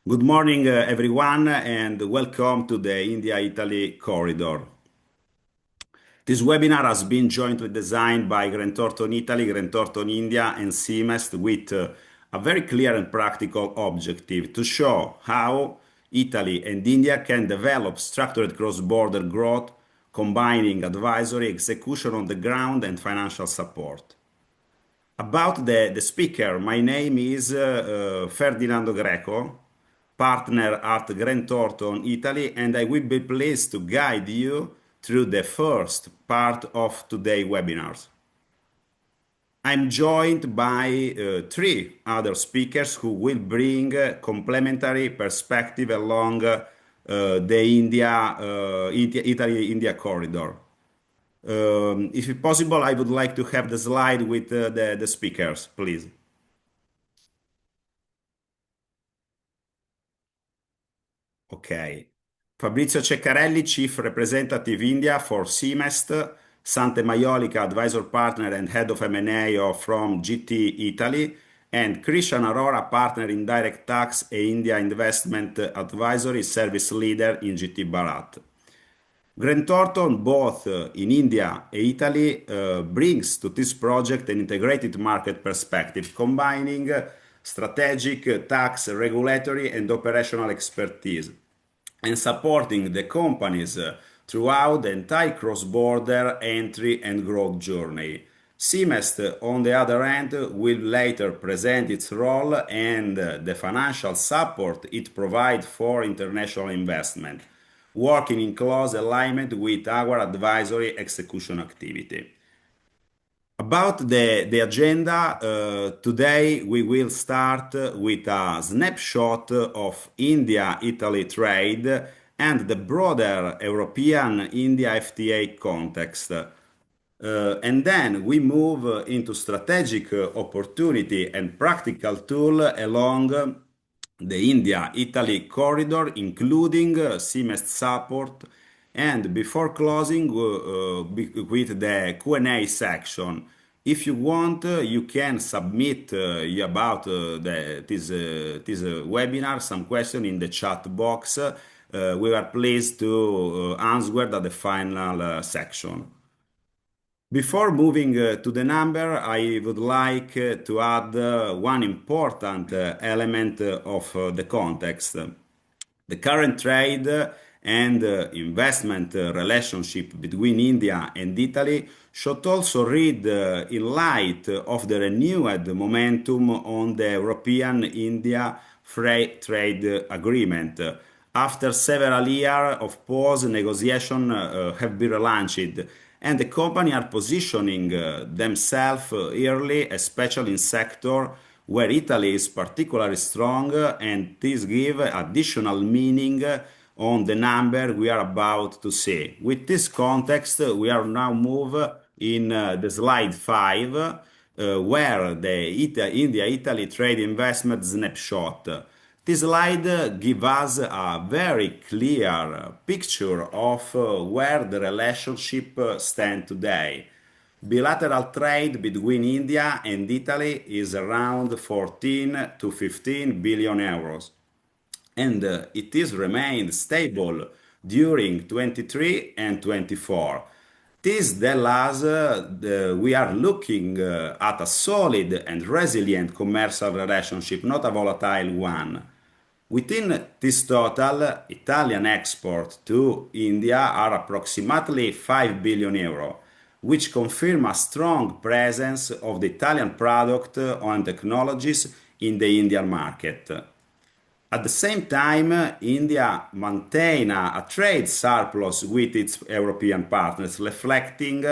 Good morning, everyone, and welcome to the India-Italy corridor. This webinar has been jointly designed by Thornton Italy, Thornton India, and SIMEST with a very clear and practical objective to show how Italy and India can develop structured cross-border growth, combining advisory, execution on the ground, and financial support. About the speaker, my name is Ferdinando Greco, partner at Grant Thornton Italy, and I will be pleased to guide you through the first part of today's webinars. I'm joined by three other speakers who will bring complementary perspective along the Italy-India corridor. If possible, I would like to have the slide with the speakers, please. Okay. Fabrizio Ceccarelli, Chief Representative India for SIMEST, Sante Maiolica, Advisor Partner and Head of M&A from GT Italy, and Christian Arora, Partner in Direct Tax e India Investment Advisory, Service Leader in GT Bharat. Grant Thornton, both in India and Italy, brings to this project an integrated market perspective, combining strategic, tax, regulatory, and operational expertise, and supporting the companies throughout the entire cross-border entry and growth journey. SIMEST, on the other hand, will later present its role and the financial support it provides for international investment, working in close alignment with our advisory execution activity. About the agenda, today we will start with a snapshot of India-Italy trade and the broader European-India FTA context. And then we move into strategic opportunity and practical tool along the India-Italy corridor, including SIMEST support, and before closing with the Q&A section. If you want, you can submit about this webinar some question in the chat box. We are pleased to answer at the final section. Before moving to the number, I would like to add one important element of the context. The current trade and investment relationship between India and Italy should also read in light of the renewed momentum on the European-India Free Trade Agreement. After several years of pause, negotiations have been relaunched, and the company are positioning themselves early, especially in sector where Italy is particularly strong, and this gives additional meaning on the number we are about to see. With this context, we are now move in the slide 5, where the India-Italy trade investment snapshot. This slide gives us a very clear picture of where the relationship stands today. Bilateral trade between India and Italy is around 14 to 15 billion euros, and it is remained stable during 23 and 24. This tells us we are looking at a solid and resilient commercial relationship, not a volatile one. Within this total, Italian exports to India are approximately 5 billion euro, which confirm a strong presence of the Italian product and technologies in the Indian market. At the same time, India maintains a trade surplus with its European partners, reflecting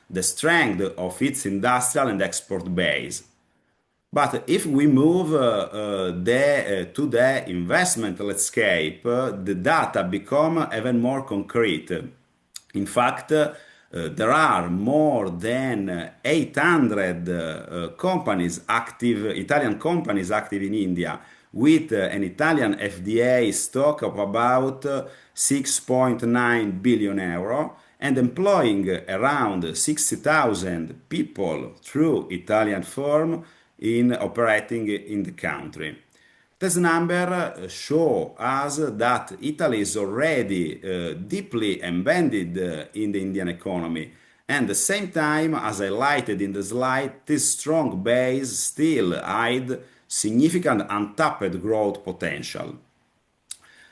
the strength of its industrial and export base. But if we move to the investment landscape, the data become even more concrete. In fact, there are more than 800 companies active, Italian companies active in India, with an Italian FDA stock of about 6.9 billion euro and employing around 60,000 people through Italian firms in operating in the country. This number show us that Italy is already deeply embedded in the Indian economy. And at the same time, as highlighted in the slide, this strong base still hide significant untapped growth potential.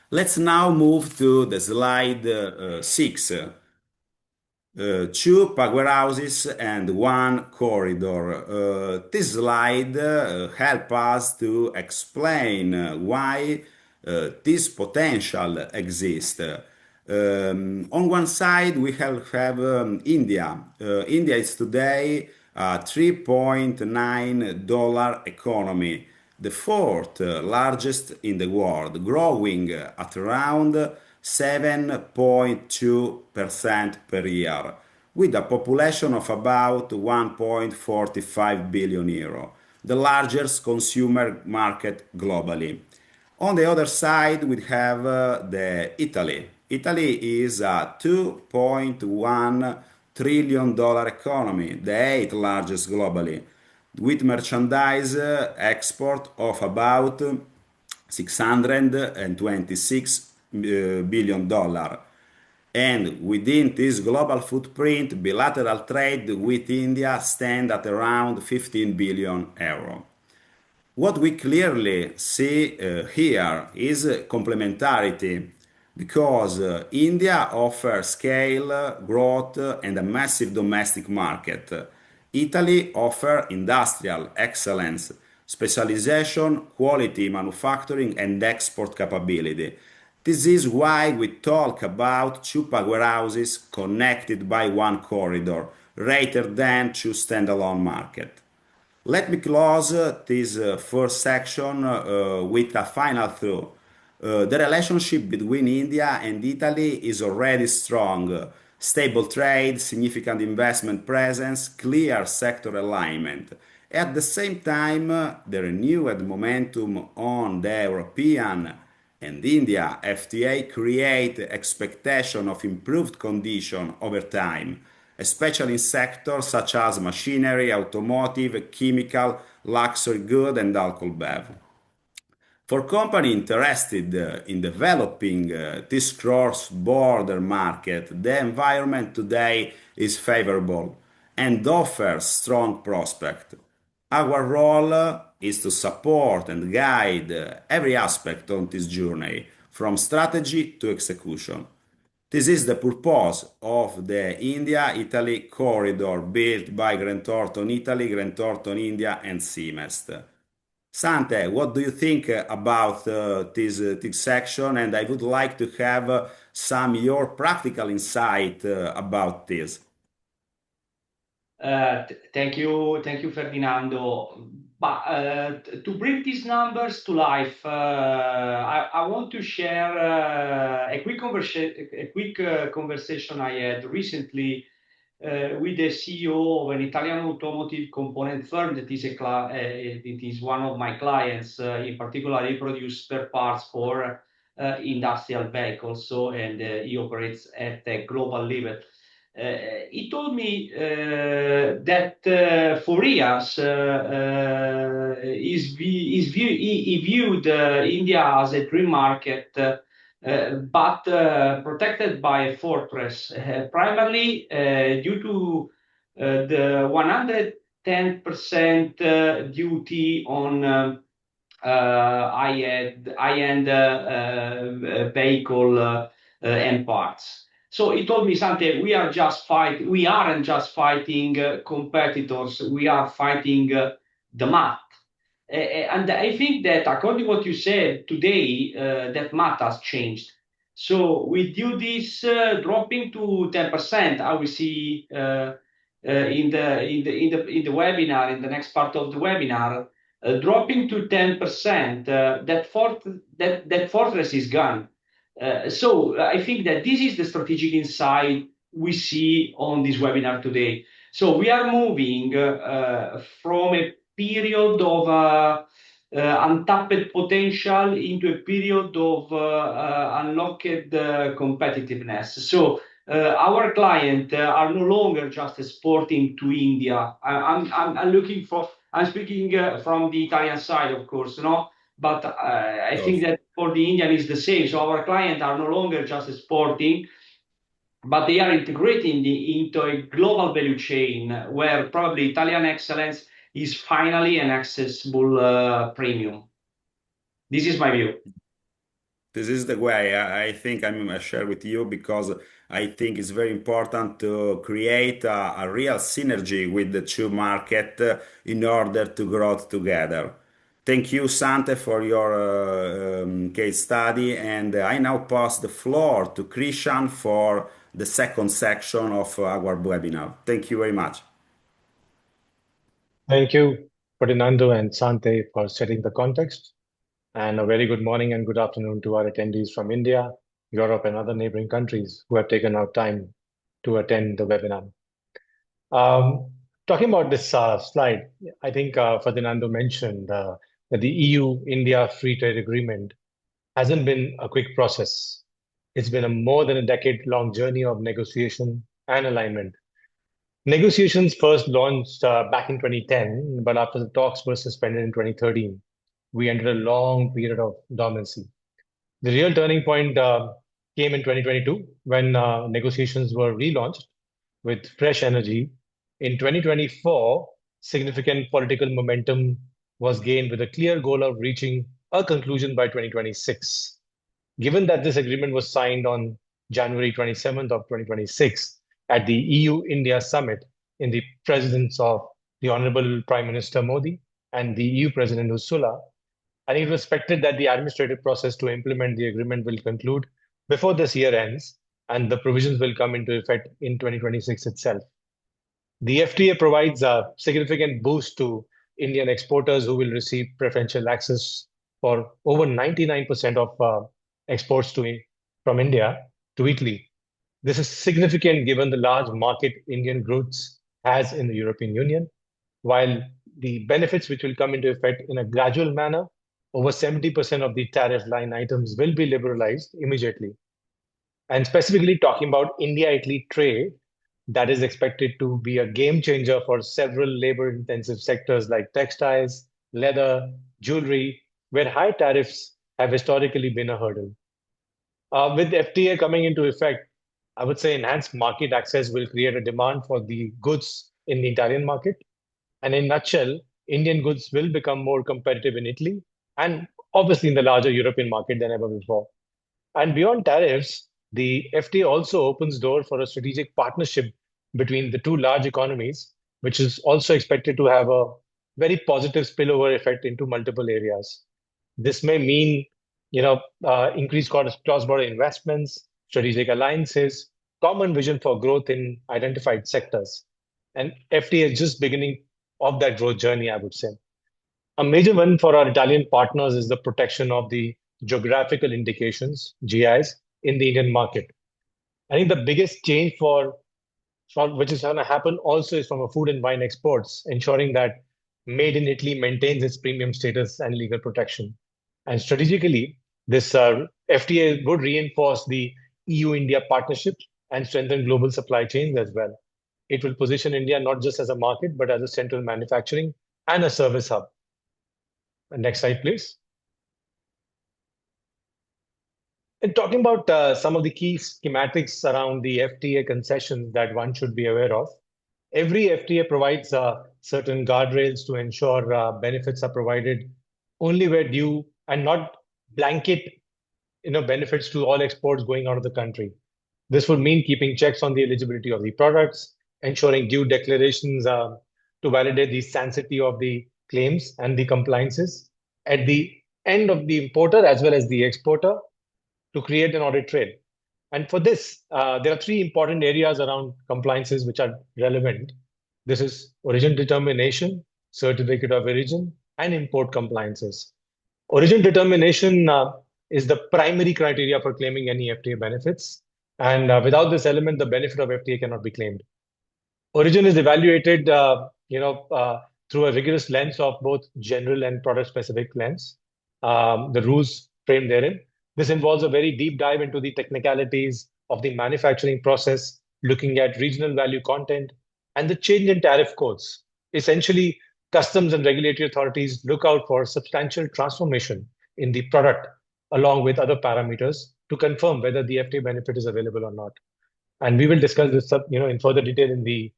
Let's now move to the slide 6. Two powerhouses and one corridor. This slide help us to explain why this potential exists. On one side, we have India. India is today a $3.9 economy, the fourth largest in the world, growing at around 7.2% per year, with a population of about 1.45 billion euro, the largest consumer market globally. On the other side, we have the Italy. Italy is a $2.1 trillion economy, the eighth largest globally, with merchandise export of about 626 billion dollar. And within this global footprint, bilateral trade with India stand at around 15 billion euro. What we clearly see here is complementarity because India offers scale, growth, and a massive domestic market. Italy offers industrial excellence, specialization, quality manufacturing, and export capability. This is why we talk about two powerhouses connected by one corridor rather than two standalone markets. Let me close this first section with a final thought. The relationship between India and Italy is already strong. Stable trade, significant investment presence, clear sector alignment. At the same time, the renewed momentum on the European and India FTA create expectation of improved condition over time, especially in sectors such as machinery, automotive, chemical, luxury good, and alcohol bev. For companies interested in developing this cross-border market, the environment today is favorable and offers strong prospect. Our role is to support and guide every aspect on this journey, from strategy to execution. This is the purpose of the India-Italy corridor built by Grant Thornton Italy, Grant Thornton India, and SIMEST. Sante, what do you think about this section? And I would like to have some your practical insight about this. Thank you, Ferdinando. But to bring these numbers to life, I want to share a quick conversation I had recently with the CEO of an Italian automotive component firm that is it is one of my clients. In particular, he produces spare parts for industrial vehicles, and he operates at a global level. He told me that for years he viewed India as a dream market, but protected by a fortress, primarily due to the 110% duty on high-end vehicle and parts. So he told me, Sante, we aren't just fighting competitors, we are fighting the math. And I think that according to what you said today, that math has changed. So we do this dropping to 10%. I will see in the webinar, in the next part of the webinar, dropping to 10%. That fortress is gone. So I think that this is the strategic insight we see on this webinar today. So we are moving from a period of untapped potential into a period of unlocked competitiveness. So our clients are no longer just exporting to India. I'm speaking from the Italian side, of course, no? but I think that for the Indian is the same. So our clients are no longer just exporting, but they are integrating into a global value chain where probably Italian excellence is finally an accessible premium. This is my view. This is the way I think I share with you because I think it's very important to create a real synergy with the two market in order to grow together. Thank you, Sante, for your case study, and I now pass the floor to Christian for the second section of our webinar. Thank you very much. Thank you, Ferdinando and Sante, for setting the context. And a very good morning and good afternoon to our attendees from India, Europe, and other neighboring countries who have taken out time to attend the webinar. Talking about this slide, I think Ferdinando mentioned that the EU-India Free Trade Agreement hasn't been a quick process. It's been a more than a decade-long journey of negotiation and alignment. Negotiations first launched back in 2010, but after the talks were suspended in 2013, we entered a long period of dormancy. The real turning point came in 2022 when negotiations were relaunched with fresh energy. In 2024, significant political momentum was gained with a clear goal of reaching a conclusion by 2026. Given that this agreement was signed on January 27th of 2026 at the EU-India Summit in the presence of the Honorable Prime Minister Modi and the EU President Ursula, and it was expected that the administrative process to implement the agreement will conclude before this year ends, and the provisions will come into effect in 2026 itself. The FTA provides a significant boost to Indian exporters who will receive preferential access for over 99% of exports from India to Italy. This is significant given the large market Indian goods has in the European Union, while the benefits which will come into effect in a gradual manner, over 70% of the tariff line items will be liberalized immediately. And specifically talking about India-Italy trade, that is expected to be a game changer for several labor-intensive sectors like textiles, leather, jewelry, where high tariffs have historically been a hurdle. With FTA coming into effect, I would say enhanced market access will create a demand for the goods in the Italian market. And in a nutshell, Indian goods will become more competitive in Italy and obviously in the larger European market than ever before. And beyond tariffs, the FTA also opens door for a strategic partnership between the two large economies, which is also expected to have a very positive spillover effect into multiple areas. This may mean, increased cross-border investments, strategic alliances, common vision for growth in identified sectors. And FTA is just beginning of that growth journey, I would say. A major one for our Italian partners is the protection of the geographical indications, GIs, in the Indian market. I think the biggest change for which is going to happen also is from a food and wine exports, ensuring that made in Italy maintains its premium status and legal protection. And strategically, this FTA would reinforce the EU-India partnership and strengthen global supply chains as well. It will position India not just as a market, but as a central manufacturing and a service hub. Next slide, please. And talking about some of the key schematics around the FTA concessions that one should be aware of, every FTA provides certain guardrails to ensure benefits are provided only where due and not blanket benefits to all exports going out of the country. This would mean keeping checks on the eligibility of the products, ensuring due declarations to validate the sanctity of the claims and the compliances at the end of the importer as well as the exporter to create an audit trail. And for this, there are three important areas around compliances which are relevant. This is origin determination, certificate of origin, and import compliances. Origin determination is the primary criteria for claiming any FTA benefits. And without this element, the benefit of FTA cannot be claimed. Origin is evaluated through a rigorous lens of both general and product-specific lens, the rules framed therein. This involves a very deep dive into the technicalities of the manufacturing process, looking at regional value content and the change in tariff codes. Essentially, customs and regulatory authorities look out for substantial transformation in the product along with other parameters to confirm whether the FTA benefit is available or not. And we will discuss this in further detail in the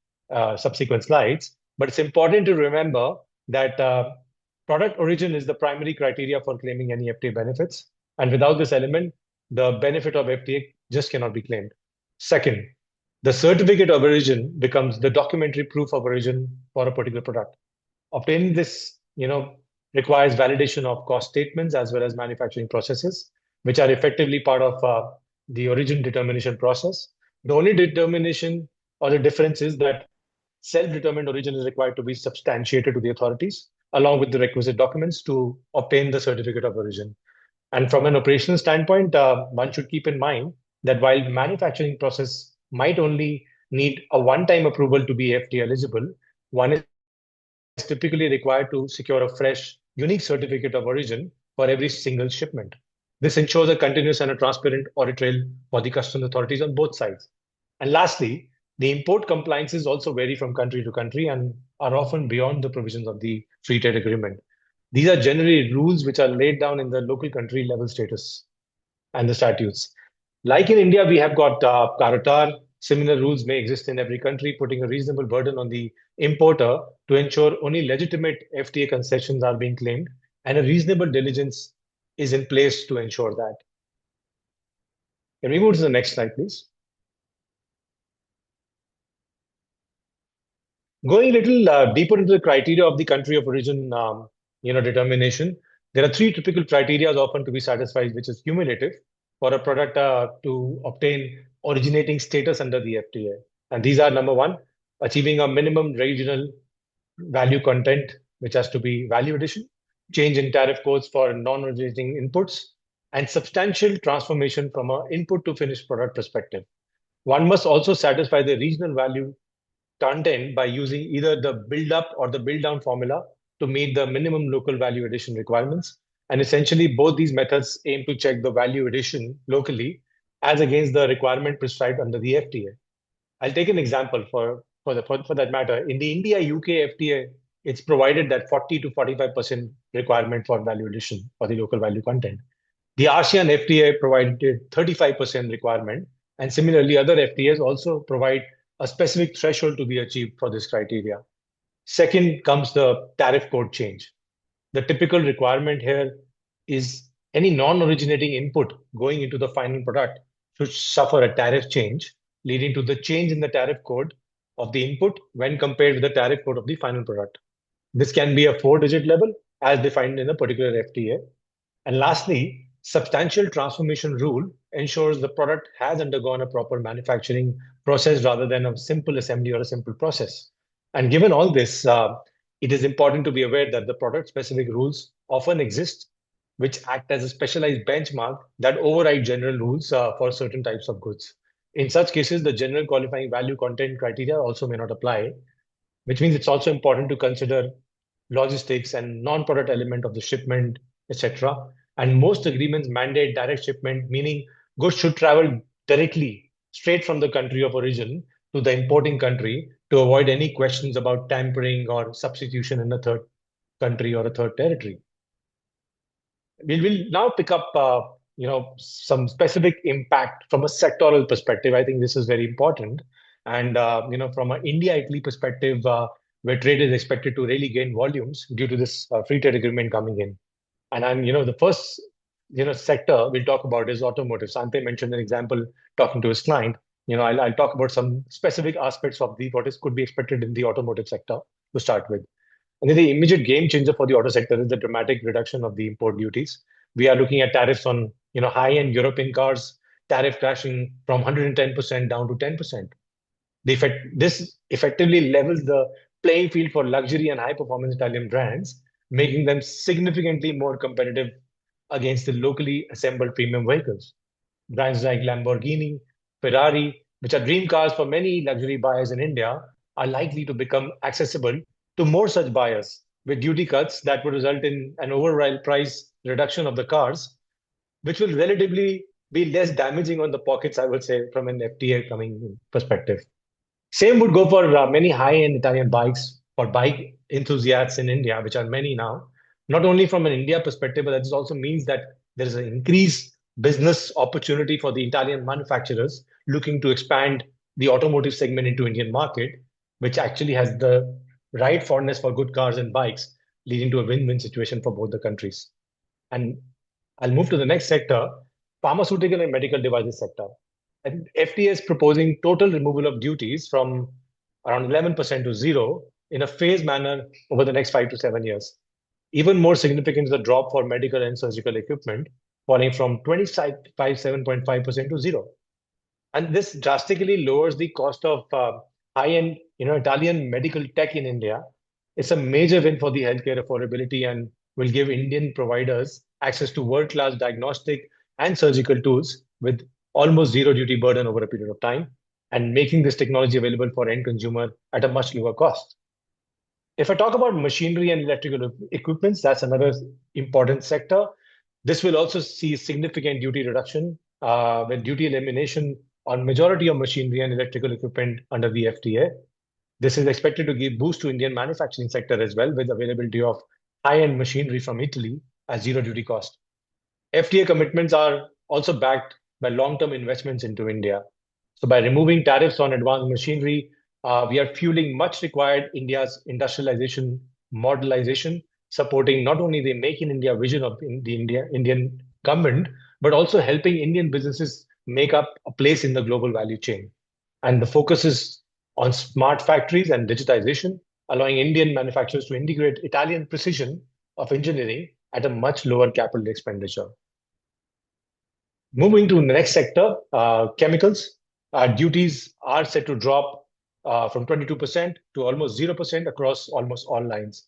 subsequent slides. But it's important to remember that product origin is the primary criteria for claiming any FTA benefits. And without this element, the benefit of FTA just cannot be claimed. Second, the certificate of origin becomes the documentary proof of origin for a particular product. Obtaining this, requires validation of cost statements as well as manufacturing processes, which are effectively part of the origin determination process. The only determination or the difference is that self-determined origin is required to be substantiated to the authorities, along with the requisite documents to obtain the certificate of origin. And from an operational standpoint, one should keep in mind that while manufacturing process might only need a one-time approval to be FTA eligible, one is typically required to secure a fresh, unique certificate of origin for every single shipment. This ensures a continuous and a transparent audit trail for the customs authorities on both sides. And lastly, the import compliances also vary from country to country and are often beyond the provisions of the free trade agreement. These are generally rules which are laid down in the local country level status and the statutes. Like in India, we have got Karatar. Similar rules may exist in every country, putting a reasonable burden on the importer to ensure only legitimate FTA concessions are being claimed and a reasonable diligence is in place to ensure that. Can we move to the next slide, please? Going a little deeper into the criteria of the country of origin determination, there are three typical criteria often to be satisfied, which is cumulative for a product to obtain originating status under the FTA. And these are number one, achieving a minimum regional value content, which has to be value addition, change in tariff codes for non-originating inputs, and substantial transformation from an input to finished product perspective. One must also satisfy the regional value content by using either the build-up or the build-down formula to meet the minimum local value addition requirements. And essentially, both these methods aim to check the value addition locally as against the requirement prescribed under the FTA. I'll take an example for that matter. In the India-UK FTA, it's provided that 40 to 45% requirement for value addition for the local value content. The ASEAN FTA provided 35% requirement, and similarly, other FTAs also provide a specific threshold to be achieved for this criteria. Second comes the tariff code change. The typical requirement here is any non-originating input going into the final product should suffer a tariff change, leading to the change in the tariff code of the input when compared with the tariff code of the final product. This can be a 4-digit level as defined in a particular FTA. And lastly, substantial transformation rule ensures the product has undergone a proper manufacturing process rather than a simple assembly or a simple process. And given all this, it is important to be aware that the product-specific rules often exist, which act as a specialized benchmark that override general rules for certain types of goods. In such cases, the general qualifying value content criteria also may not apply, which means it's also important to consider logistics and non-product element of the shipment, etc. And most agreements mandate direct shipment, meaning goods should travel directly, straight from the country of origin to the importing country to avoid any questions about tampering or substitution in a third country or a third territory. We will now pick up some specific impact from a sectoral perspective. I think this is very important. And from an India-Italy perspective, where trade is expected to really gain volumes due to this free trade agreement coming in. And the first sector we'll talk about is automotive. Sante mentioned an example talking to his client. I'll talk about some specific aspects of what could be expected in the automotive sector to start with. And then the immediate game changer for the auto sector is the dramatic reduction of the import duties. We are looking at tariffs on high-end European cars, tariff crashing from 110% down to 10%. This effectively levels the playing field for luxury and high-performance Italian brands, making them significantly more competitive against the locally assembled premium vehicles. Brands like Lamborghini, Ferrari, which are dream cars for many luxury buyers in India, are likely to become accessible to more such buyers with duty cuts that would result in an overall price reduction of the cars, which will relatively be less damaging on the pockets, I would say, from an FTA coming perspective. Same would go for many high-end Italian bikes for bike enthusiasts in India, which are many now, not only from an India perspective, but that also means that there is an increased business opportunity for the Italian manufacturers looking to expand the automotive segment into Indian market, which actually has the right fondness for good cars and bikes, leading to a win-win situation for both the countries. And I'll move to the next sector, pharmaceutical and medical devices sector. And FTA is proposing total removal of duties from around 11% to zero in a phased manner over the next 5 to 7 years. Even more significant is the drop for medical and surgical equipment, falling from 27.5% to zero. And this drastically lowers the cost of high-end, Italian medical tech in India. It's a major win for the healthcare affordability and will give Indian providers access to world-class diagnostic and surgical tools with almost zero duty burden over a period of time, and making this technology available for end consumer at a much lower cost. If I talk about machinery and electrical equipments, that's another important sector. This will also see significant duty reduction with duty elimination on majority of machinery and electrical equipment under the FTA. This is expected to give boost to Indian manufacturing sector as well, with availability of high-end machinery from Italy at zero duty cost. FTA commitments are also backed by long-term investments into India. So by removing tariffs on advanced machinery, we are fueling much required India's industrialization, modelization, supporting not only the Make in India vision of the Indian government, but also helping Indian businesses make up a place in the global value chain. And the focus is on smart factories and digitization, allowing Indian manufacturers to integrate Italian precision of engineering at a much lower capital expenditure. Moving to the next sector, chemicals. Duties are set to drop from 22% to almost 0% across almost all lines.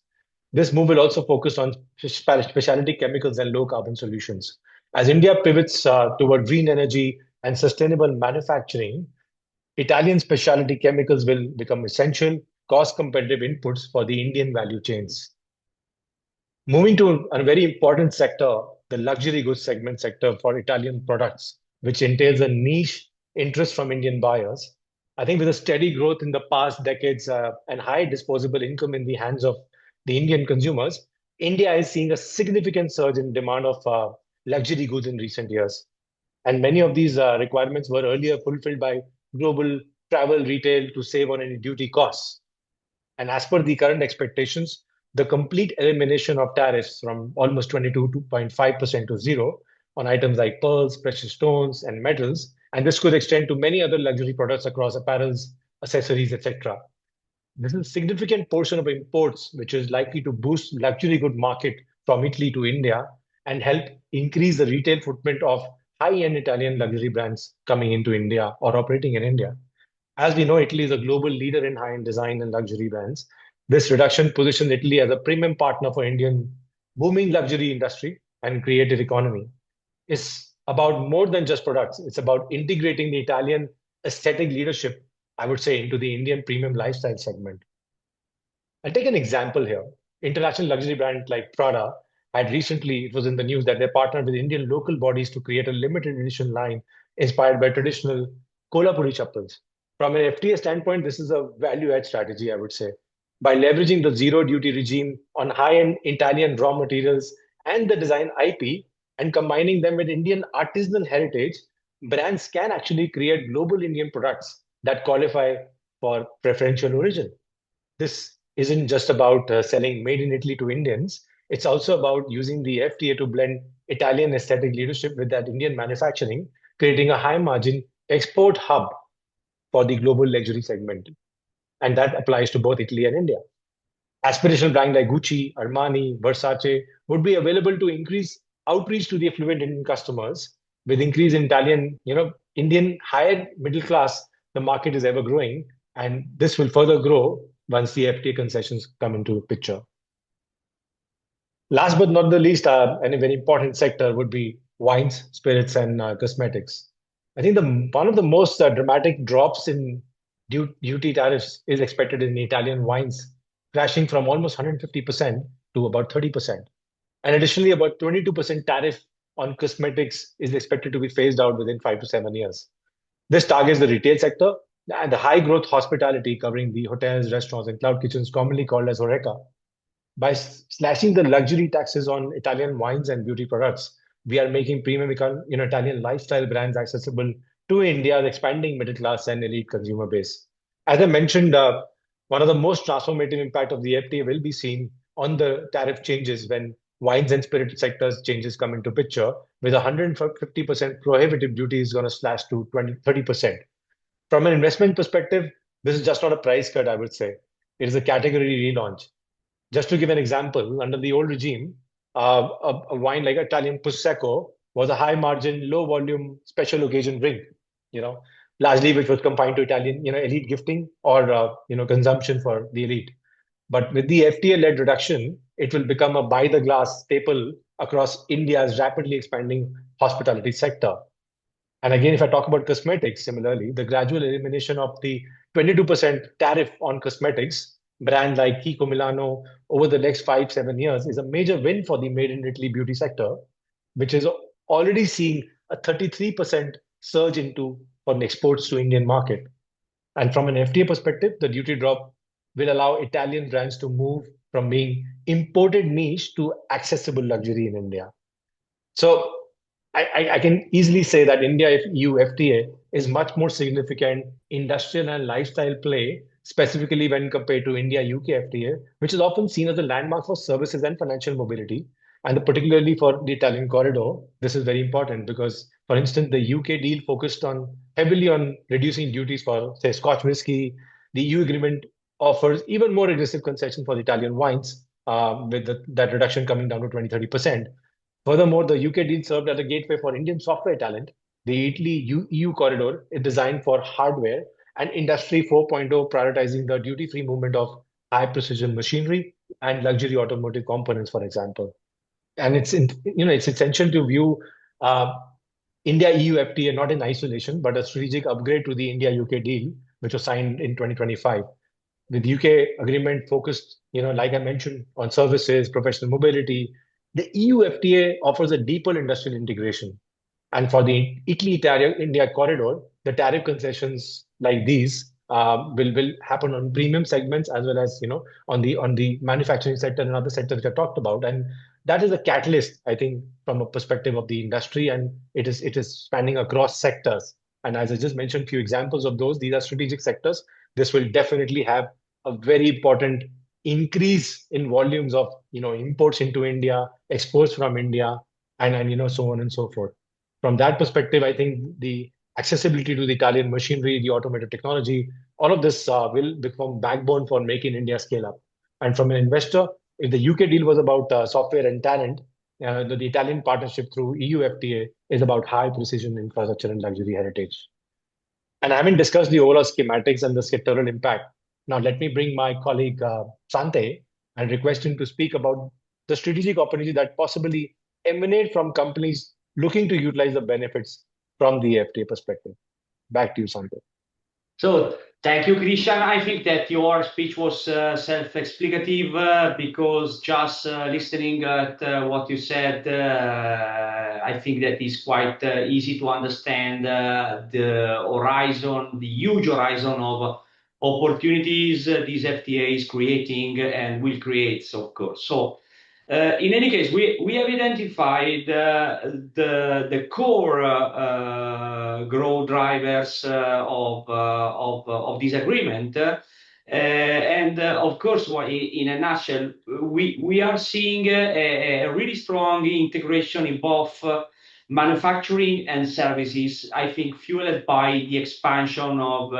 This move will also focus on specialty chemicals and low carbon solutions. As India pivots toward green energy and sustainable manufacturing, Italian specialty chemicals will become essential, cost competitive inputs for the Indian value chains. Moving to a very important sector, the luxury goods segment sector for Italian products, which entails a niche interest from Indian buyers. I think with a steady growth in the past decades and high disposable income in the hands of the Indian consumers, India is seeing a significant surge in demand of luxury goods in recent years. And many of these requirements were earlier fulfilled by global travel retail to save on any duty costs. And as per the current expectations, the complete elimination of tariffs from almost 22.5% to zero on items like pearls, precious stones, and metals. And this could extend to many other luxury products across apparels, accessories, etc. This is a significant portion of imports, which is likely to boost luxury good market from Italy to India and help increase the retail footprint of high-end Italian luxury brands coming into India or operating in India. As we know, Italy is a global leader in high-end design and luxury brands. This reduction positions Italy as a premium partner for Indian booming luxury industry and creative economy. It's about more than just products. It's about integrating the Italian aesthetic leadership, I would say, into the Indian premium lifestyle segment. I'll take an example here. International luxury brand like Prada had recently, it was in the news that they partnered with Indian local bodies to create a limited edition line inspired by traditional Kolhapuri chappals. From an FTA standpoint, this is a value-add strategy, I would say. By leveraging the zero duty regime on high-end Italian raw materials and the design IP and combining them with Indian artisanal heritage, brands can actually create global Indian products that qualify for preferential origin. This isn't just about selling made in Italy to Indians. It's also about using the FTA to blend Italian aesthetic leadership with that Indian manufacturing, creating a high margin export hub for the global luxury segment. And that applies to both Italy and India. Aspirational brands like Gucci, Armani, Versace would be available to increase outreach to the affluent Indian customers. With increase in Indian higher middle class, the market is ever growing, and this will further grow once the FTA concessions come into the picture. Last but not the least, and a very important sector would be wines, spirits, and cosmetics. I think one of the most dramatic drops in duty tariffs is expected in Italian wines, crashing from almost 150% to about 30%. And additionally, about 22% tariff on cosmetics is expected to be phased out within 5 to 7 years. This targets the retail sector and the high growth hospitality covering the hotels, restaurants, and cloud kitchens, commonly called as HoReCa. by slashing the luxury taxes on Italian wines and beauty products, we are making premium, Italian lifestyle brands accessible to India's expanding middle class and elite consumer base. As I mentioned, one of the most transformative impact of the FTA will be seen on the tariff changes when wines and spirit sectors changes come into picture, with 150% prohibitive duty is going to slash to 30%. From an investment perspective, this is just not a price cut, I would say. It is a category relaunch. Just to give an example, under the old regime, a wine like Italian Prosecco was a high margin, low volume, special occasion drink, you know, largely which was confined to Italian, elite gifting or, consumption for the elite. But with the FTA-led reduction, it will become a by the glass staple across India's rapidly expanding hospitality sector. And again, if I talk about cosmetics, similarly, the gradual elimination of the 22% tariff on cosmetics, brand like Kiko Milano over the next 5, 7 years is a major win for the made in Italy beauty sector, which is already seeing a 33% surge into for exports to Indian market. And from an FTA perspective, the duty drop will allow Italian brands to move from being imported niche to accessible luxury in India. So I can easily say that India EU FTA is much more significant industrial and lifestyle play, specifically when compared to India UK FTA, which is often seen as a landmark for services and financial mobility. And particularly for the Italian corridor, this is very important because, for instance, the UK deal focused on heavily on reducing duties for, say, Scotch whiskey. The EU agreement offers even more aggressive concessions for the Italian wines, with that reduction coming down to 20-30%. Furthermore, the UK deal served as a gateway for Indian software talent. The Italy EU corridor is designed for hardware and Industry 4.0, prioritizing the duty-free movement of high-precision machinery and luxury automotive components, for example. And it's essential to view India EU FTA not in isolation, but a strategic upgrade to the India UK deal, which was signed in 2025. With UK agreement focused, like I mentioned, on services, professional mobility, the EU FTA offers a deeper industrial integration. And for the Italy-India corridor, the tariff concessions like these will happen on premium segments as well as on the manufacturing sector and other sectors which I talked about. And that is a catalyst, I think, from a perspective of the industry, and it is spanning across sectors. And as I just mentioned, a few examples of those, these are strategic sectors. This will definitely have a very important increase in volumes of imports into India, exports from India, and so on and so forth. From that perspective, I think the accessibility to the Italian machinery, the automotive technology, all of this will become backbone for making India scale up. And from an investor, if the UK deal was about software and talent, the Italian partnership through EU FTA is about high precision infrastructure and luxury heritage. And I haven't discussed the overall schematics and the sectoral impact. Now, let me bring my colleague Sante and request him to speak about the strategic opportunity that possibly emanate from companies looking to utilize the benefits from the FTA perspective. Back to you, Sante. So thank you, Christian. I think that your speech was self-explicative because just listening at what you said, I think that is quite easy to understand the horizon, the huge horizon of opportunities this FTA is creating and will create, of course. So in any case, we have identified the core growth drivers of this agreement. And of course, in a nutshell, we are seeing a really strong integration in both manufacturing and services, I think fueled by the expansion of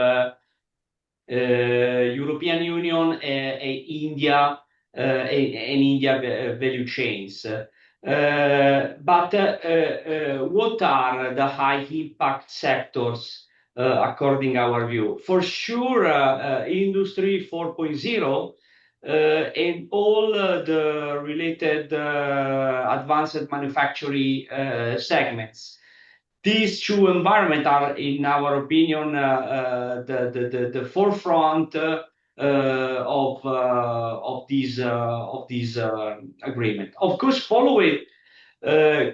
European Union and India and India value chains. But what are the high impact sectors according to our view? For sure, Industry 4.0 and all the related advanced manufacturing segments. These two environments are, in our opinion, the forefront of this agreement. Of course, followed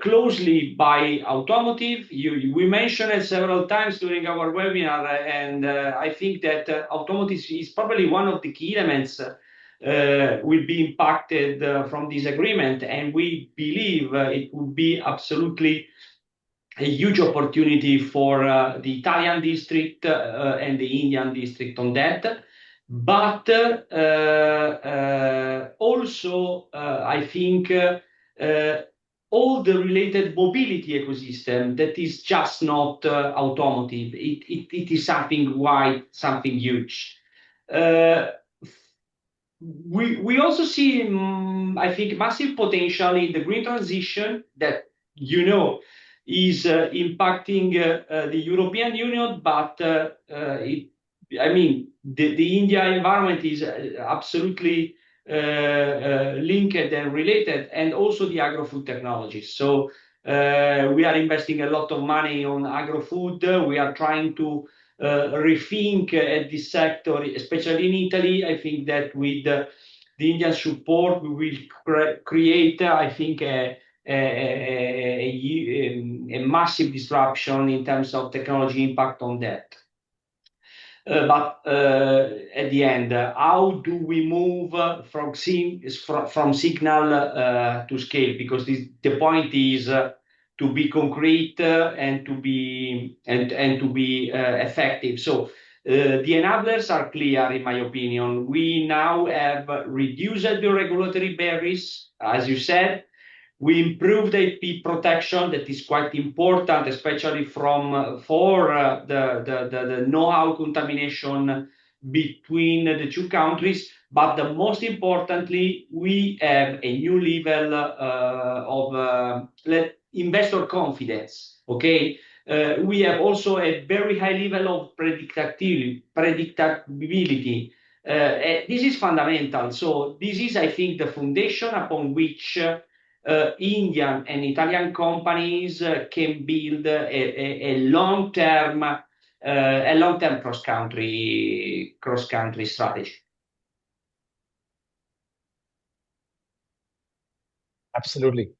closely by automotive. We mentioned it several times during our webinar, and I think that automotive is probably one of the key elements will be impacted from this agreement, and we believe it will be absolutely a huge opportunity for the Italian district and the Indian district on that. But also, I think all the related mobility ecosystem that is just not automotive. It is something wide, something huge. We also see, I think, massive potential in the green transition that, is impacting the European Union, but the India environment is absolutely linked and related, and also the agro-food technologies. So we are investing a lot of money on agro-food. We are trying to rethink at this sector, especially in Italy. I think that with the Indian support, we will create, I think, a massive disruption in terms of technology impact on that. But at the end, how do we move from signal to scale? Because the point is to be concrete and to be effective. So the enablers are clear, in my opinion. We now have reduced the regulatory barriers, as you said. We improved IP protection, that is quite important, especially for the know-how contamination between the two countries. But the most importantly, we have a new level of investor confidence. Okay, we have also a very high level of predictability. This is fundamental. So this is, I think, the foundation upon which Indian and Italian companies can build a long-term cross-country strategy. Absolutely.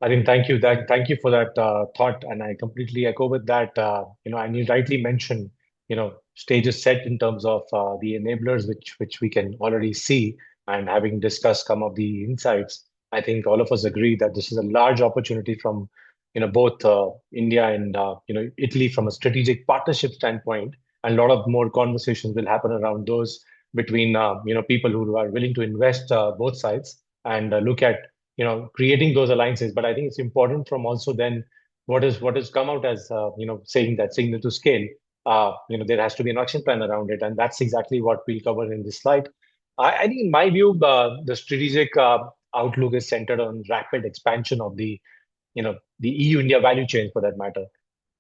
I think thank you for that thought, and I completely echo with that. And you rightly mentioned, stages set in terms of the enablers, which we can already see, and having discussed some of the insights, I think all of us agree that this is a large opportunity from, both India and Italy from a strategic partnership standpoint, and a lot of more conversations will happen around those between people who are willing to invest both sides and look at creating those alliances. But I think it's important from also then what has come out as saying that signal to scale. There has to be an action plan around it, and that's exactly what we'll cover in this slide. I think, in my view, the strategic outlook is centered on rapid expansion of the EU-India value chain, for that matter.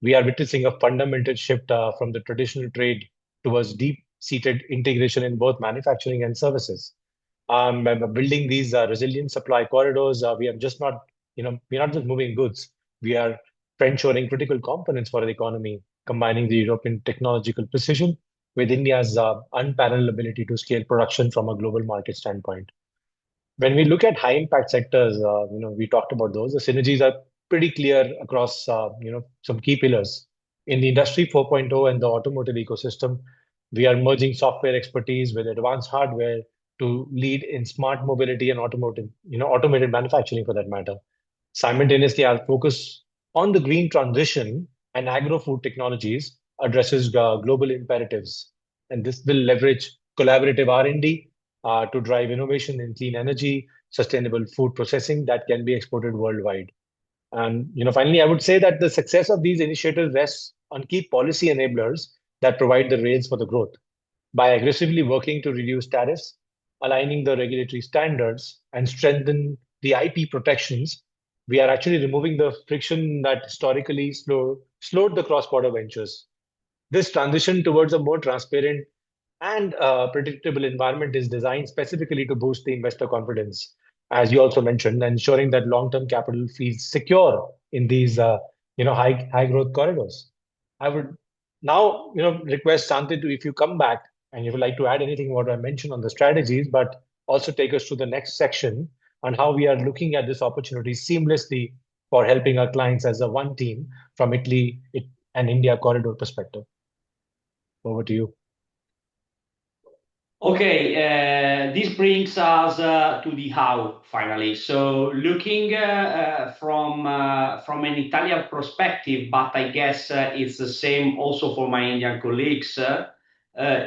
We are witnessing a fundamental shift from the traditional trade towards deep-seated integration in both manufacturing and services. By building these resilient supply corridors, we are just not, we're not just moving goods. We are friendshoring critical components for the economy, combining the European technological precision with India's unparalleled ability to scale production from a global market standpoint. When we look at high impact sectors, we talked about those. The synergies are pretty clear across, some key pillars. In the Industry 4.0 and the automotive ecosystem, we are merging software expertise with advanced hardware to lead in smart mobility and automated manufacturing, for that matter. Simultaneously, our focus on the green transition and agro-food technologies addresses global imperatives, and this will leverage collaborative R&D to drive innovation in clean energy, sustainable food processing that can be exported worldwide. And finally, I would say that the success of these initiatives rests on key policy enablers that provide the rails for the growth. By aggressively working to reduce tariffs, aligning the regulatory standards, and strengthen the IP protections, we are actually removing the friction that historically slowed the cross-border ventures. This transition towards a more transparent and predictable environment is designed specifically to boost the investor confidence, as you also mentioned, ensuring that long-term capital feels secure in these high growth corridors. I would now request Santi to, if you come back and you would like to add anything what I mentioned on the strategies, but also take us to the next section on how we are looking at this opportunity seamlessly for helping our clients as a one team from Italy and India corridor perspective. Over to you. Okay, this brings us to the how finally. So looking from an Italian perspective, but I guess it's the same also for my Indian colleagues.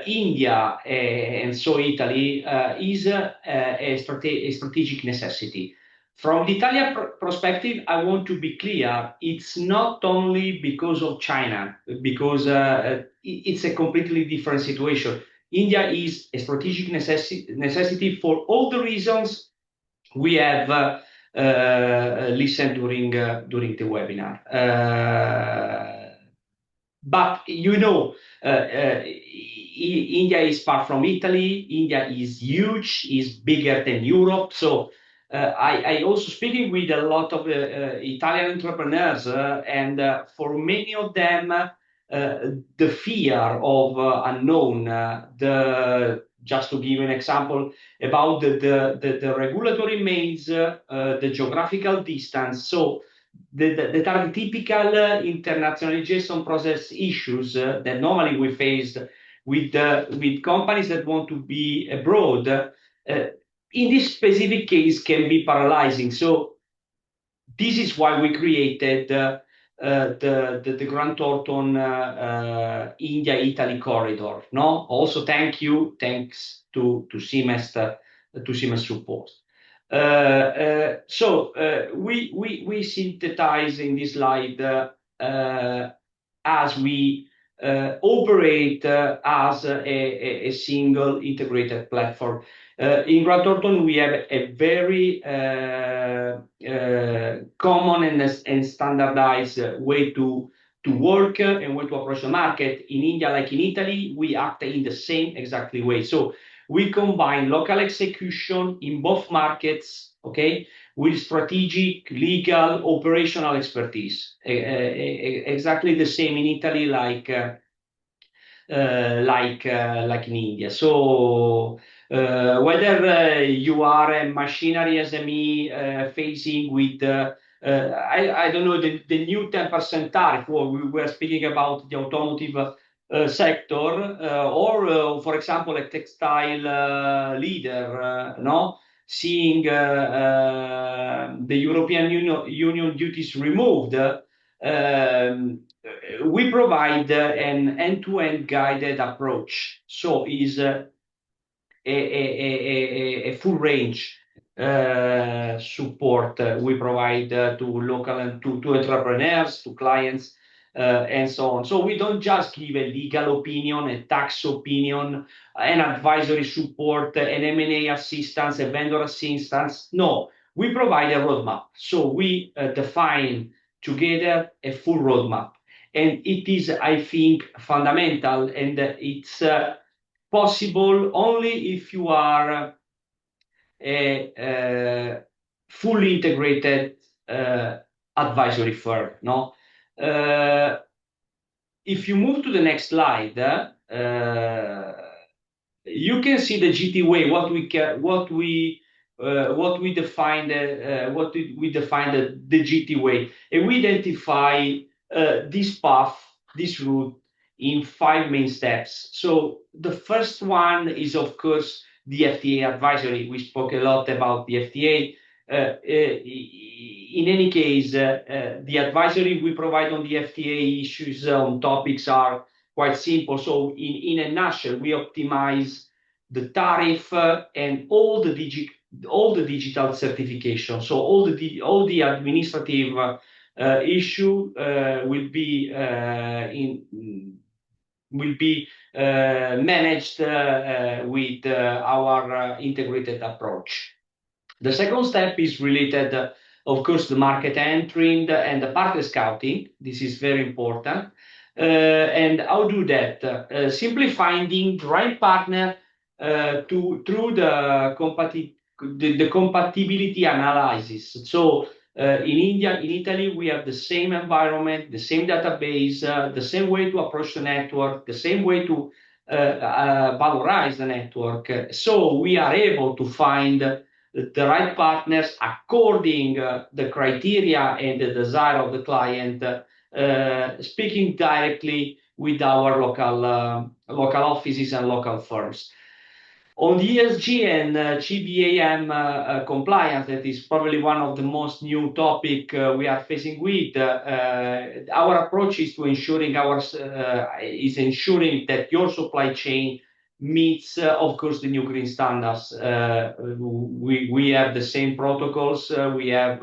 India and so Italy is a strategic necessity. From the Italian perspective, I want to be clear, it's not only because of China, because it's a completely different situation. India is a strategic necessity for all the reasons we have listened during the webinar. But India is far from Italy. India is huge, is bigger than Europe. So I also speaking with a lot of Italian entrepreneurs, and for many of them, the fear of unknown, just to give you an example about the regulatory maze, the geographical distance. So that are the typical internationalization process issues that normally we face with companies that want to be abroad. In this specific case, can be paralyzing. So this is why we created the Grand Thornton India-Italy corridor. No, also thanks to SIMEST support. So we synthesize in this slide as we operate as a single integrated platform. In Grand Thornton, we have a very common and standardized way to work and way to approach the market. In India, like in Italy, we act in the same exactly way. So we combine local execution in both markets, okay, with strategic, legal, operational expertise. Exactly the same in Italy, like in India. So whether you are a machinery SME facing with I don't know the new 10% tariff, or we were speaking about the automotive sector, or for example a textile leader, no, seeing the European Union duties removed. We provide an end-to-end guided approach. So is a full range support we provide to local and to entrepreneurs, to clients, and so on. So we don't just give a legal opinion, a tax opinion, an advisory support, an M&A assistance, a vendor assistance. No, we provide a roadmap. So we define together a full roadmap. And it is, I think, fundamental, and it's possible only if you are a fully integrated advisory firm. No, if you move to the next slide, you can see the GT way. What we define the GT way, and we identify this path, this route, in 5 main steps. So the first one is, of course, the FTA advisory. We spoke a lot about the FTA. In any case, the advisory we provide on the FTA issues on topics are quite simple. So in a nutshell, we optimize the tariff and all the digital certification. So all the administrative issue will be managed with our integrated approach. The second step is related, of course, to market entry and the partner scouting. This is very important. And how do that? Simply finding the right partner through the compatibility analysis. So in Italy, we have the same environment, the same database, the same way to approach the network, the same way to valorize the network. So we are able to find the right partners according the criteria and the desire of the client, speaking directly with our local offices and local firms. On the ESG and CBAM compliance, that is probably one of the most new topic we are facing with. Our approach is to ensuring that your supply chain meets, of course, the new green standards. We have the same protocols. We have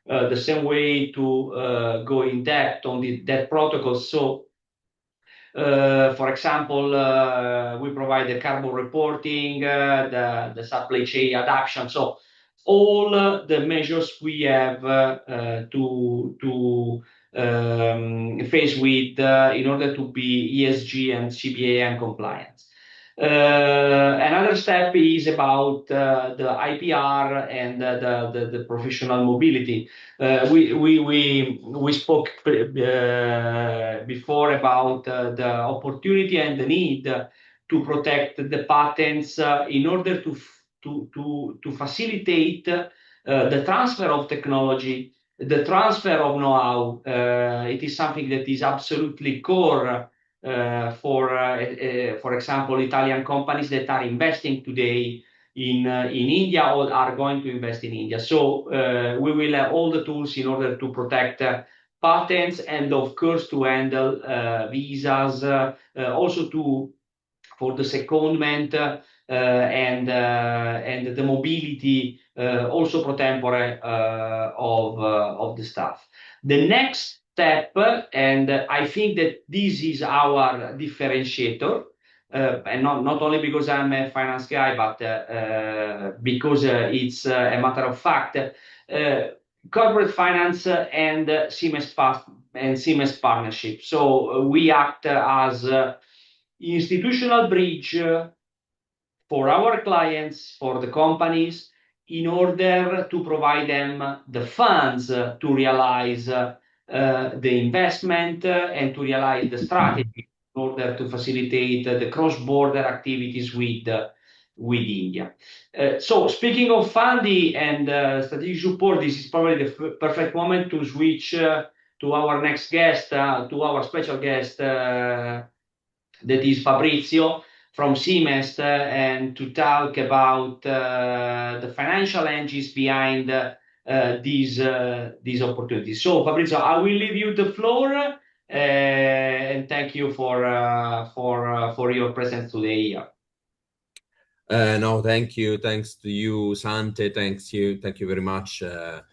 the same way to go in depth on that protocol. So for example, we provide the carbon reporting, the supply chain adaptation. So all the measures we have to face with in order to be ESG and CBAM compliant. Another step is about the IPR and the professional mobility. We spoke before about the opportunity and the need to protect the patents in order to facilitate the transfer of technology, the transfer of know-how. It is something that is absolutely core for example, Italian companies that are investing today in India or are going to invest in India. So we will have all the tools in order to protect patents and, of course, to handle visas, also for the secondment and the mobility, also pro tempore of the staff. The next step, and I think that this is our differentiator, and not only because I'm a finance guy, but because it's a matter of fact, corporate finance and SIMEST partnership. So we act as institutional bridge for our clients, for the companies, in order to provide them the funds to realize the investment and to realize the strategy in order to facilitate the cross-border activities with India. So speaking of funding and strategic support, this is probably the perfect moment to switch to our next guest, to our special guest, that is Fabrizio from SIMEST, and to talk about the financial engines behind these opportunities. So, Fabrizio, I will leave you the floor, and thank you for your presence today here. No, thank you. Thanks to you, Sante. Thank you very much to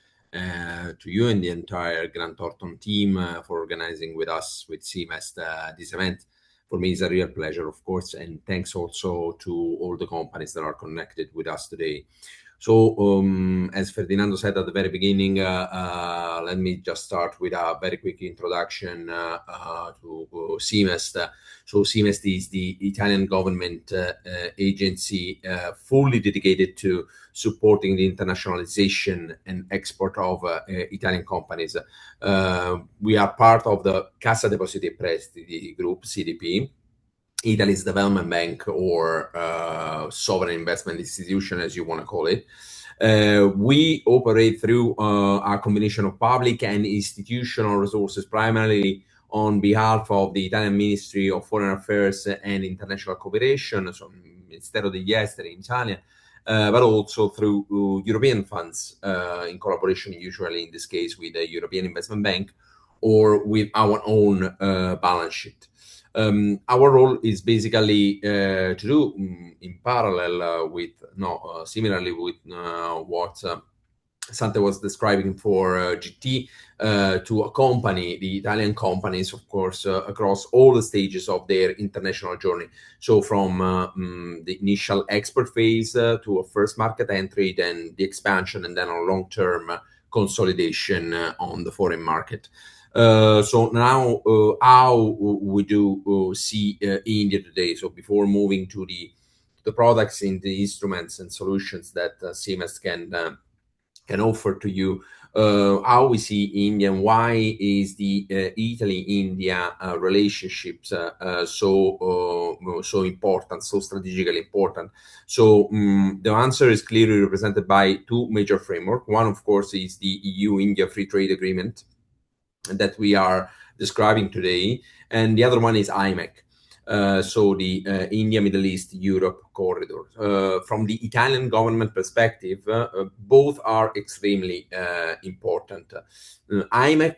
you and the entire Grant Thornton team for organizing with us, with SIMEST, this event. For me, it's a real pleasure, of course, and thanks also to all the companies that are connected with us today. So, as Ferdinando said at the very beginning, let me just start with a very quick introduction to SIMEST. So, SIMEST is the Italian government agency fully dedicated to supporting the internationalization and export of Italian companies. We are part of the Cassa Depositi e Prestiti Group, CDP, Italy's development bank, or sovereign investment institution, as you want to call it. We operate through a combination of public and institutional resources, primarily on behalf of the Italian Ministry of Foreign Affairs and International Cooperation, so Ministero degli Esteri in Italian, but also through European funds, in collaboration, usually in this case, with the European Investment Bank or with our own balance sheet. Our role is basically to do in parallel similarly with what Sante was describing for GT, to accompany the Italian companies, of course, across all the stages of their international journey. So from the initial export phase to a first market entry, then the expansion, and then a long-term consolidation on the foreign market. So now, how we do see India today? So before moving to the products and the instruments and solutions that SIMEST can offer to you, how we see India and why is the Italy-India relationships so important, so strategically important? So the answer is clearly represented by two major frameworks. One, of course, is the EU-India Free Trade Agreement that we are describing today, and the other one is IMEC. so the India, Middle East, Europe corridor. From the Italian government perspective, both are extremely important. IMEC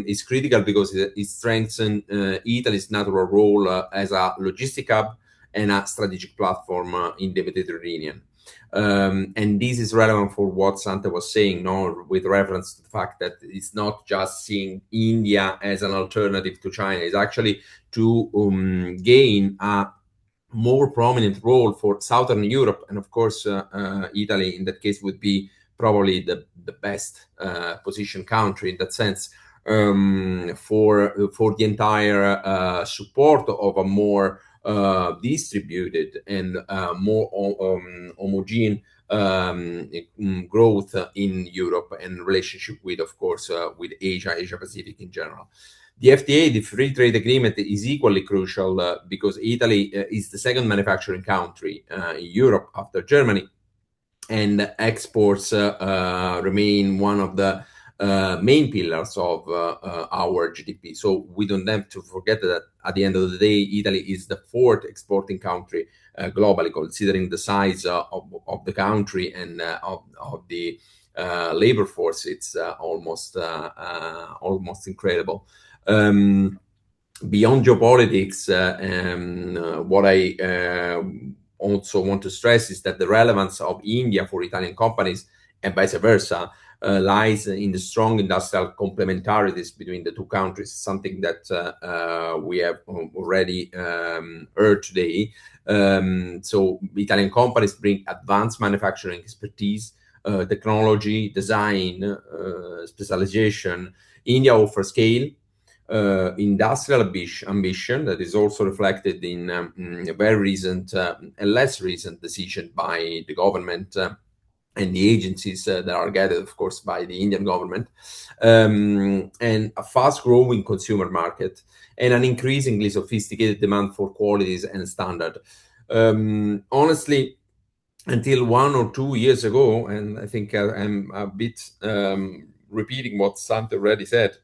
is critical because it strengthens Italy's natural role as a logistic hub and a strategic platform in the Mediterranean. And this is relevant for what Sante was saying, no, with reference to the fact that it's not just seeing India as an alternative to China. It's actually to gain a more prominent role for Southern Europe. And of course, Italy in that case would be probably the best positioned country in that sense for the entire support of a more distributed and more homogeneous growth in Europe and relationship with, of course, with Asia Pacific in general. The FTA, the Free Trade Agreement, is equally crucial because Italy is the second manufacturing country in Europe after Germany, and exports remain one of the main pillars of our GDP. So we don't have to forget that at the end of the day, Italy is the fourth exporting country globally, considering the size of the country and of the labor force. It's almost incredible. Beyond geopolitics, what I also want to stress is that the relevance of India for Italian companies and vice versa lies in the strong industrial complementarities between the two countries, something that we have already heard today. So Italian companies bring advanced manufacturing expertise, technology, design, specialization. India offers scale, industrial ambition that is also reflected in a very recent and less recent decision by the government and the agencies that are guided, of course, by the Indian government, and a fast-growing consumer market and an increasingly sophisticated demand for qualities and standard. Honestly, until 1 or 2 years ago, and I think I'm a bit repeating what Sante already said,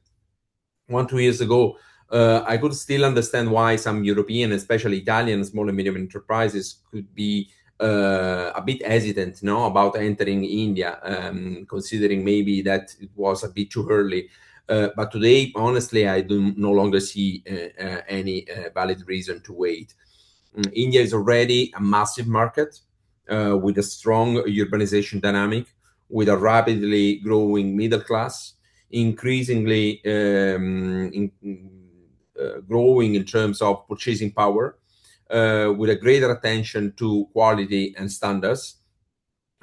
1 or 2 years ago, I could still understand why some European, especially Italian small and medium enterprises could be a bit hesitant, about entering India, considering maybe that it was a bit too early. But today, honestly, I do no longer see any valid reason to wait. India is already a massive market with a strong urbanization dynamic, with a rapidly growing middle class, increasingly growing in terms of purchasing power, with a greater attention to quality and standards,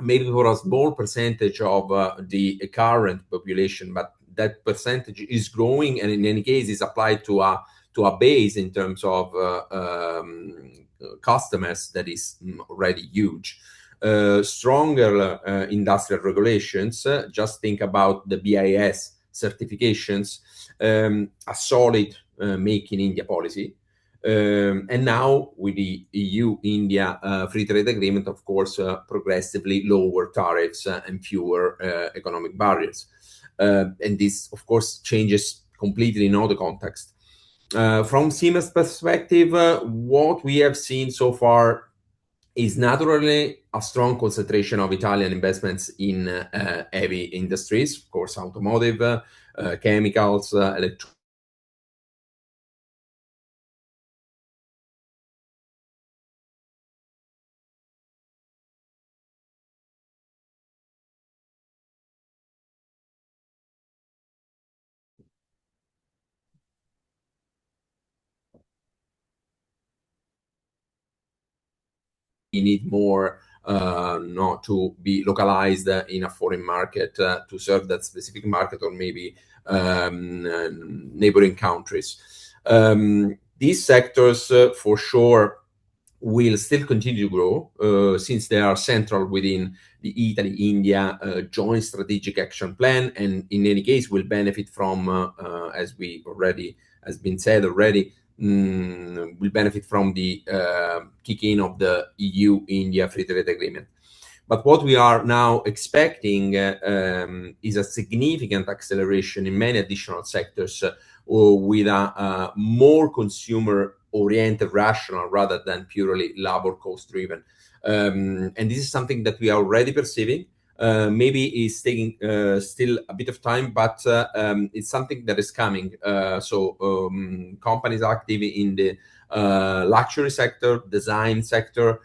maybe for a small percentage of the current population, but that percentage is growing, and in any case is applied to a base in terms of customers that is already huge. Stronger industrial regulations, just think about the BIS certifications, a solid Make in India policy, and now with the EU-India Free Trade Agreement, of course, progressively lower tariffs and fewer economic barriers. And this, of course, changes completely in all the context. From SIMEST perspective, what we have seen so far is naturally a strong concentration of Italian investments in heavy industries, of course, automotive, chemicals, electronics. We need more not to be localized in a foreign market to serve that specific market, or maybe neighboring countries. These sectors for sure will still continue to grow since they are central within the Italy-India joint strategic action plan, and in any case will benefit from, as has been said already, will benefit from the kick in of the EU-India Free Trade Agreement. But what we are now expecting is a significant acceleration in many additional sectors with a more consumer oriented, rational, rather than purely labor cost driven. And this is something that we are already perceiving. Maybe it's taking still a bit of time, but it's something that is coming. Companies active in the luxury sector, design sector,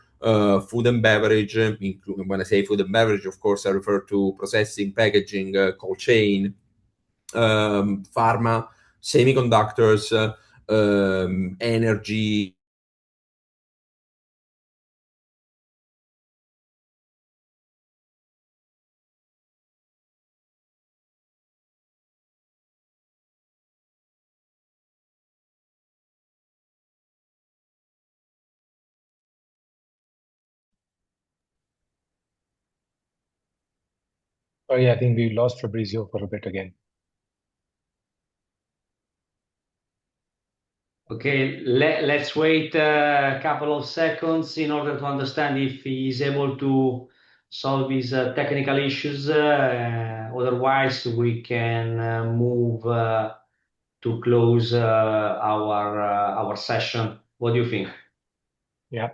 food and beverage. When I say food and beverage, of course, I refer to processing, packaging, cold chain, pharma, semiconductors, energy. Oh yeah, I think we lost Fabrizio for a bit again. Okay, let's wait a couple of seconds in order to understand if he is able to solve his technical issues. Otherwise, we can move to close our session. What do you think? Yeah.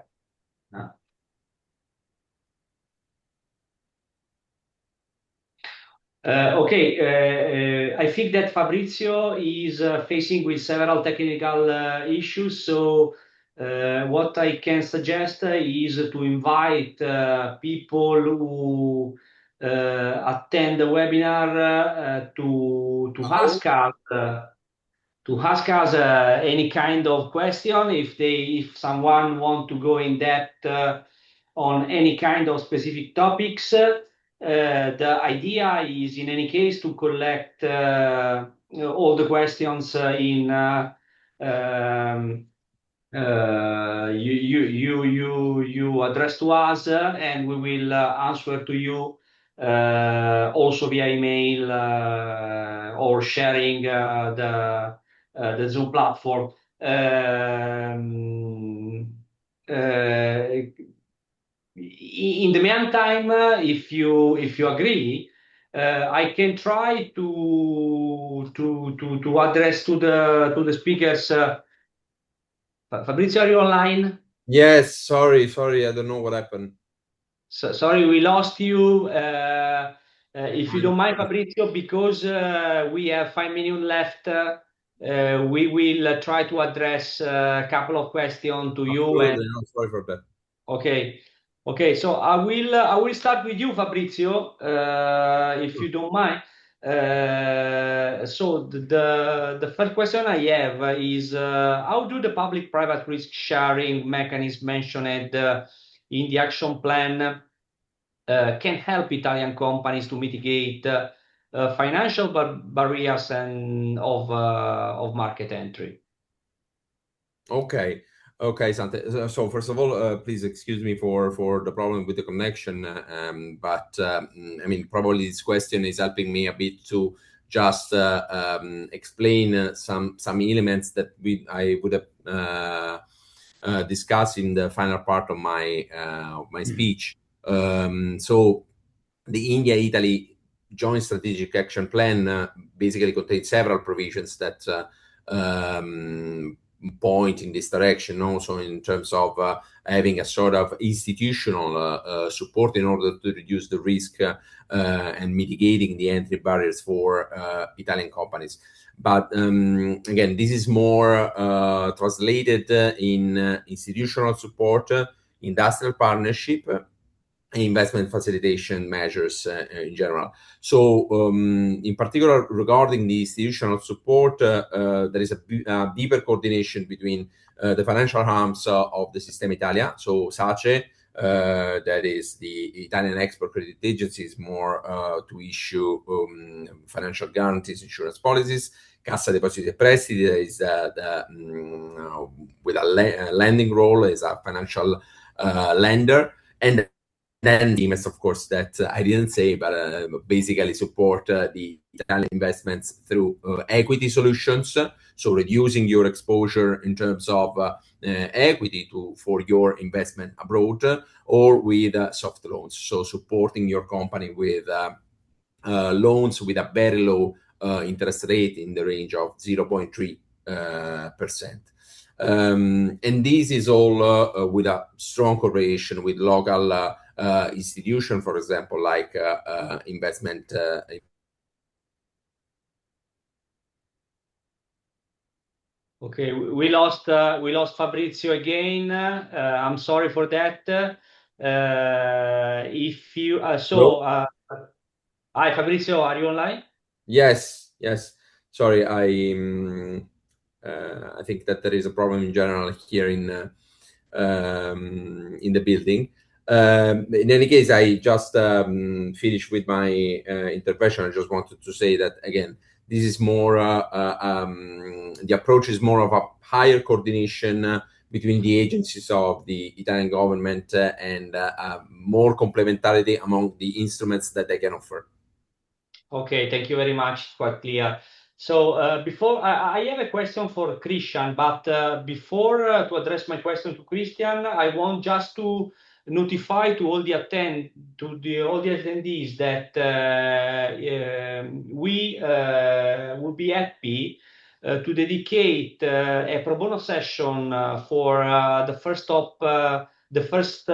Okay, I think that Fabrizio is facing with several technical issues. So what I can suggest is to invite people who attend the webinar to ask us any kind of question. If someone want to go in depth on any kind of specific topics. The idea is, in any case, to collect all the questions you address to us, and we will answer to you also via email or sharing the Zoom platform. In the meantime, if you agree, I can try to address to the speakers. Fabrizio, are you online? Yes, sorry, I don't know what happened. Sorry, we lost you. If you don't mind, Fabrizio, because we have 5 minutes left, we will try to address a couple of questions to you. Absolutely, no, sorry for that. Okay. So I will start with you, Fabrizio, if you don't mind. So the first question I have is how do the public-private risk sharing mechanism mentioned in the action plan can help Italian companies to mitigate financial barriers and of market entry? Okay, Sante. So first of all, please excuse me for the problem with the connection. But I mean, probably this question is helping me a bit to just explain some elements that I would have discussed in the final part of my speech. So the India-Italy Joint Strategic Action Plan basically contains several provisions that point in this direction, also in terms of having a sort of institutional support in order to reduce the risk and mitigating the entry barriers for Italian companies. But again, this is more translated in institutional support, industrial partnership, investment facilitation measures in general. So in particular, regarding the institutional support, there is a deeper coordination between the financial arms of the Sistema Italia, so SACE, that is the Italian Export Credit Agency, is more to issue financial guarantees, insurance policies. Cassa Depositi e Prestiti is with a lending role as a financial lender, and then SIMEST, of course, that I didn't say, but basically support the Italian investments through equity solutions. So reducing your exposure in terms of equity for your investment abroad, or with soft loans. So supporting your company with loans with a very low interest rate in the range of 0.3 And this is all with a strong cooperation with local institutions, for example, like investment. Okay, we lost Fabrizio again. I'm sorry for that. If you hi Fabrizio, are you online? Yes. Sorry, I think that there is a problem in general here in the building. In any case, I just finished with my intervention. I just wanted to say that again, this is more the approach is more of a higher coordination between the agencies of the Italian government and more complementarity among the instruments that they can offer. Okay, thank you very much. Quite clear. So before I have a question for Christian, but before to address my question to Christian, I want just to notify to all the attendees that we would be happy to dedicate a pro bono session for the first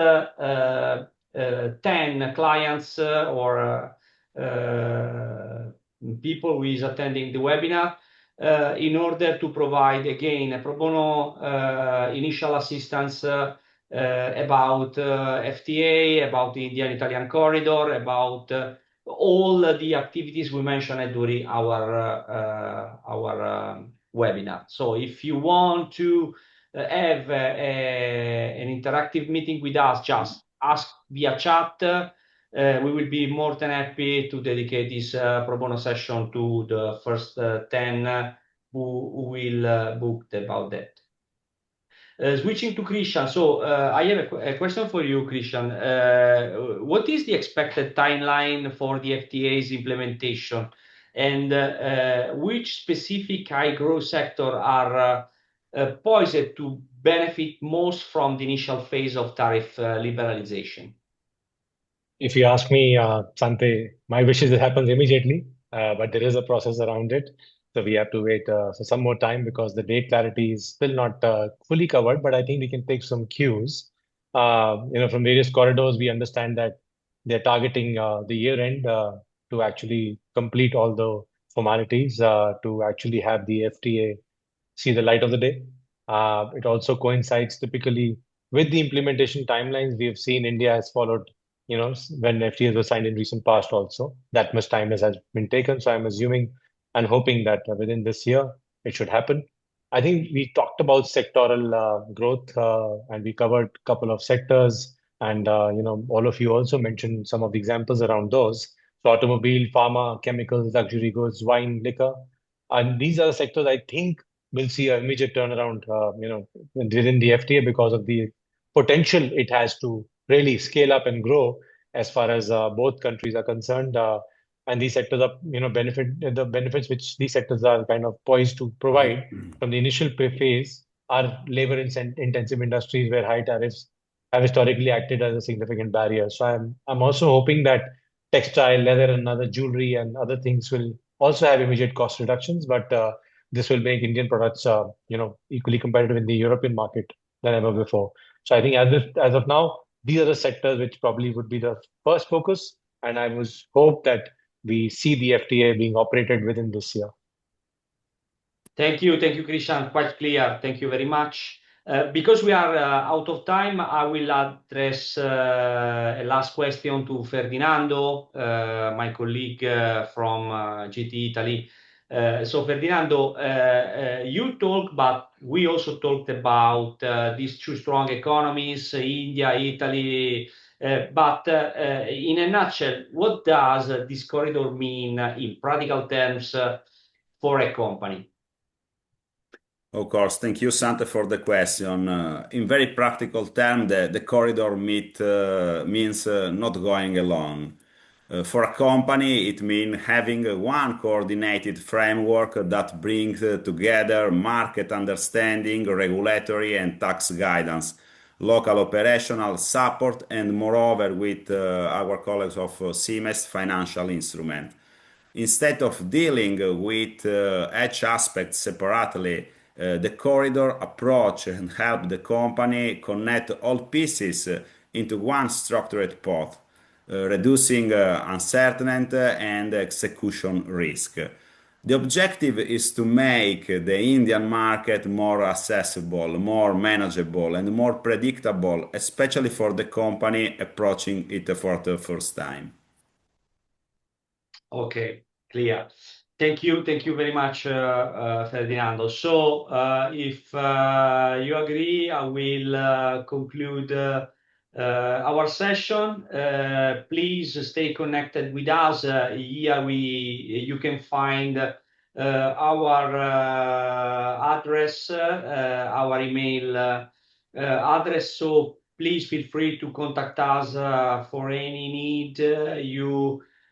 10 clients or people who is attending the webinar in order to provide again a pro bono initial assistance about FTA, about the Indian-Italian corridor, about all the activities we mentioned during our webinar. So if you want to have an interactive meeting with us, just ask via chat. We will be more than happy to dedicate this pro bono session to the first 10 who will book about that. Switching to Christian, so I have a question for you, Christian. What is the expected timeline for the FTA's implementation, and which specific high growth sector are poised to benefit most from the initial phase of tariff liberalization? If you ask me, Sante, my wish is it happens immediately, but there is a process around it. So we have to wait for some more time because the date clarity is still not fully covered, but I think we can take some cues. From various corridors, we understand that they're targeting the year end to actually complete all the formalities to actually have the FTA see the light of the day. It also coincides typically with the implementation timelines. We have seen India has followed, when FTAs were signed in recent past also. That much time has been taken. So I'm assuming and hoping that within this year it should happen. I think we talked about sectoral growth and we covered a couple of sectors. And, all of you also mentioned some of the examples around those. So automobile, pharma, chemicals, luxury goods, wine, liquor. And these are the sectors I think will see an immediate turnaround, within the FTA because of the potential it has to really scale up and grow as far as both countries are concerned. And these sectors are, the benefits which these sectors are kind of poised to provide from the initial phase are labor-intensive industries where high tariffs have historically acted as a significant barrier. So I'm also hoping that textile, leather, and other jewelry and other things will also have immediate cost reductions, but this will make Indian products, equally competitive in the European market than ever before. So I think as of now, these are the sectors which probably would be the first focus, and I was hope that we see the FTA being operated within this year. Thank you, Christian. Quite clear. Thank you very much. Because we are out of time, I will address a last question to Ferdinando, my colleague from GT Italy. So Ferdinando, you talked, but we also talked about these two strong economies, India, Italy. But in a nutshell, what does this corridor mean in practical terms for a company? Of course, thank you, Sante, for the question. In very practical terms, the corridor means not going alone. For a company, it means having one coordinated framework that brings together market understanding, regulatory and tax guidance, local operational support, and moreover with our colleagues of SIMEST financial instrument. Instead of dealing with each aspect separately The corridor approach and help the company connect all pieces into one structured path, reducing uncertainty and execution risk. The objective is to make the Indian market more accessible, more manageable, and more predictable, especially for the company approaching it for the first time. Okay, clear. Thank you very much, Ferdinando. So, if you agree, I will conclude our session. Please stay connected with us. Here you can find our address, our email address. So please feel free to contact us for any need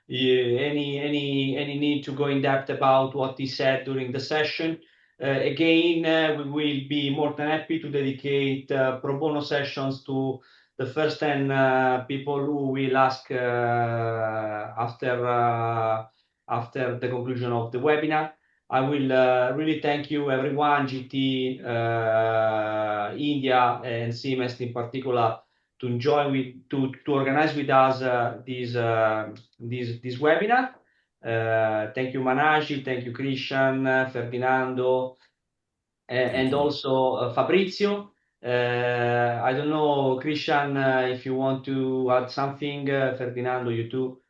any need to go in depth about what is said during the session. Again, we will be more than happy to dedicate pro bono sessions to the first 10 people who will ask after the conclusion of the webinar. I will really thank you, everyone, GT, India, and SIMEST in particular, to organize with us this webinar. Thank you, Manashi. Thank you, Christian, Ferdinando, and also Fabrizio. I don't know, Christian, if you want to add something. Ferdinando, you too.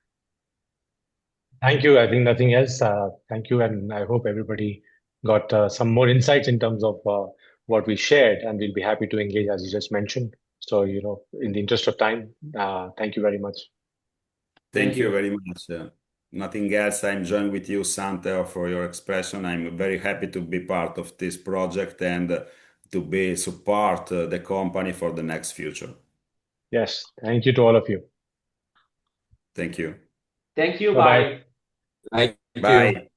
Thank you. I think nothing else. Thank you. And I hope everybody got some more insights in terms of what we shared, and we'll be happy to engage, as you just mentioned. So, in the interest of time, thank you very much. Thank you very much. Nothing else. I'm joined with you, Sante, for your expression. I'm very happy to be part of this project and to be support the company for the next future. Yes. Thank you to all of you. Thank you. Thank you. Bye-bye. Bye. Thank Bye. you.